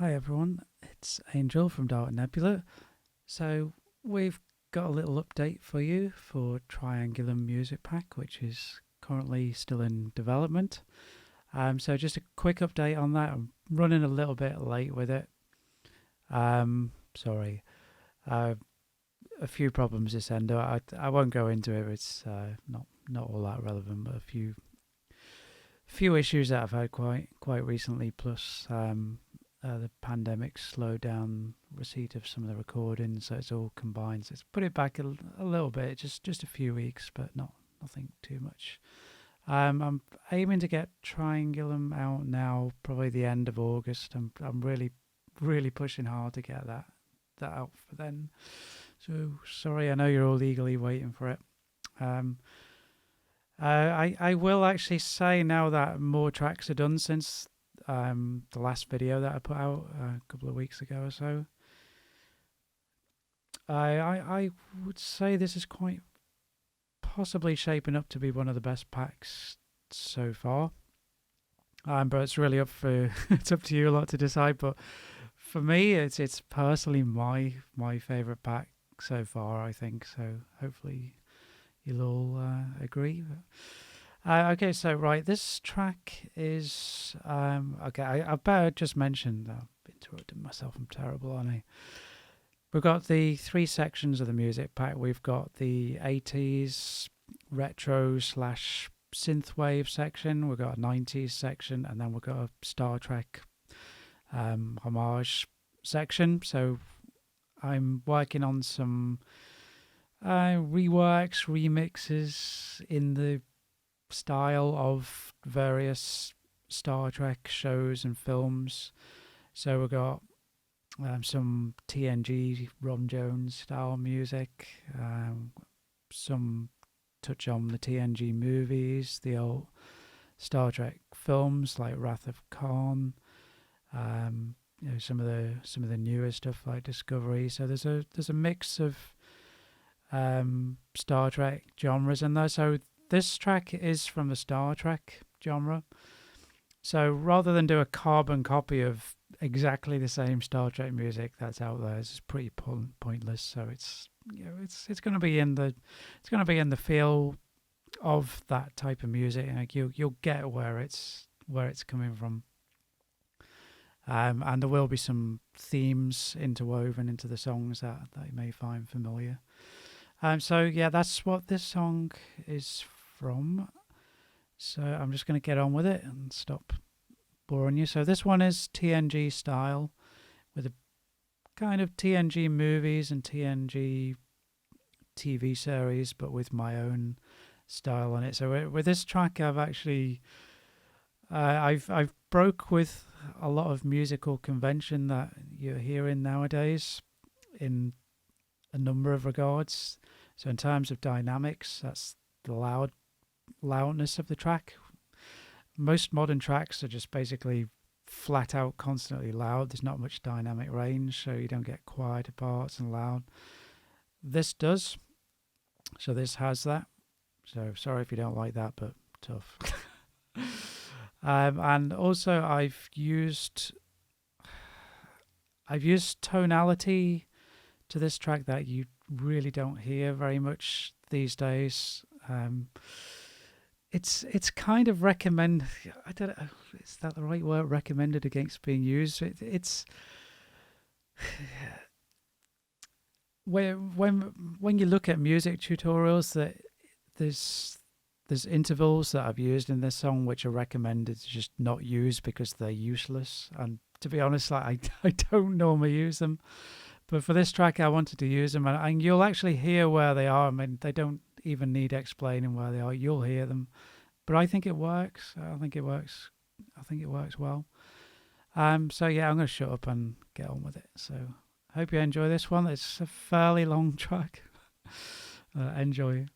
Hi everyone, it's Angel from Dark Nebula. So we've got a little update for you for Triangulum Music Pack, which is currently still in development. So just a quick update on that. I'm running a little bit late with it. Sorry, uh, a few problems this end. I won't go into it. It's not all that relevant, but a few issues that I've had quite recently. Plus, the pandemic slowed down receipt of some of the recordings, so it's all combined. So it's put it back a little bit, just a few weeks, but nothing too much. I'm aiming to get Triangulum out now, probably the end of August. I'm really pushing hard to get that out for then. So sorry, I know you're all eagerly waiting for it. Um, I will actually say now that more tracks are done since the last video that I put out a couple of weeks ago or so. I would say this is quite possibly shaping up to be one of the best packs so far. But it's really up for it's up to you a lot to decide. But for me, it's personally my favorite pack so far. I think so. Hopefully, you'll all agree. Okay, so right, this track is okay. I better just mention that I've interrupted myself. I'm terrible, aren't I? We've got the three sections of the music pack. We've got the 80s retro slash synthwave section. We've got a 90s section, and then we've got a Star Trek homage section. So I'm working on some reworks, remixes in the style of various Star Trek shows and films. So we've got some TNG, Ron Jones style music, some touch on the TNG movies, the old Star Trek films like Wrath of Khan, some of the newer stuff like Discovery. So there's a mix of Star Trek genres in there. So this track is from the Star Trek genre. So rather than do a carbon copy of exactly the same Star Trek music that's out there, it's pretty pointless. So it's going to be in the feel of that type of music. Like you'll get where it's coming from. And there will be some themes interwoven into the songs that you may find familiar. So yeah, that's what this song is from. So I'm just going to get on with it and stop boring you. So this one is TNG style with a kind of TNG movies and TNG TV series, but with my own style on it. So with this track, I've broke with a lot of musical convention that you're hearing nowadays in a number of regards. So in terms of dynamics, that's the loudness of the track. Most modern tracks are just basically flat out constantly loud. There's not much dynamic range, so you don't get quieter parts and loud. This does. So this has that. So sorry if you don't like that, but tough. And also I've used tonality to this track that you really don't hear very much these days. It's kind of recommend. I don't know. Is that the right word? Recommended against being used. It's when you look at music tutorials that there's there's intervals that I've used in this song which are recommended to just not use because they're useless. And to be honest, like I don't normally use them, but for this track I wanted to use them, and you'll actually hear where they are. I mean, they don't even need explaining where they are. You'll hear them, but I think it works. I think it works. I think it works well. So yeah, I'm going to shut up and get on with it. So hope you enjoy this one. It's a fairly long track. Enjoy.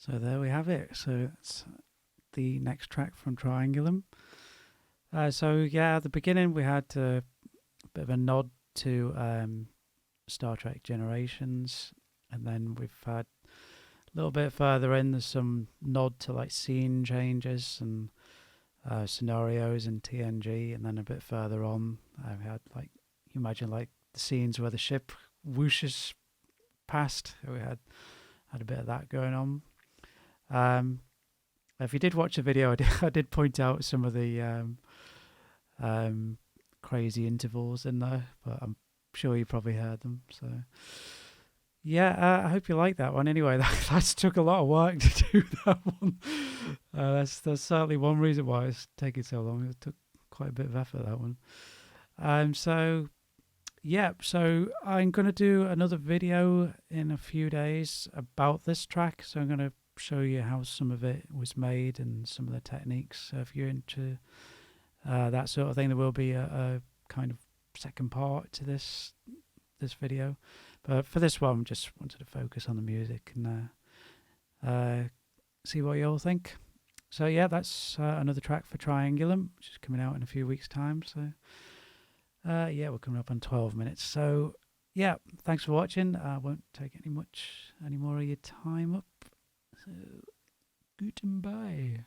So there we have it. So it's the next track from Triangulum. So yeah, at the beginning we had a bit of a nod to Star Trek Generations, and then we've had a little bit further in, there's some nod to like scene changes and scenarios in TNG, and then a bit further on, we had like, you imagine like the scenes where the ship whooshes past. We had a bit of that going on. If you did watch the video, I did point out some of the crazy intervals in there, but I'm sure you probably heard them. So yeah, I hope you like that one. Anyway, that took a lot of work to do that one. That's certainly one reason why it's taking so long. It took quite a bit of effort, that one. So yeah, so I'm gonna do another video in a few days about this track. So I'm gonna show you how some of it was made and some of the techniques. So if you're into that sort of thing, there will be a kind of second part to this video. But for this one, just wanted to focus on the music and see what you all think. So yeah, that's another track for Triangulum, which is coming out in a few weeks' time. So yeah, we're coming up on 12 minutes. So yeah, thanks for watching. I won't take any more of your time up. So goodbye.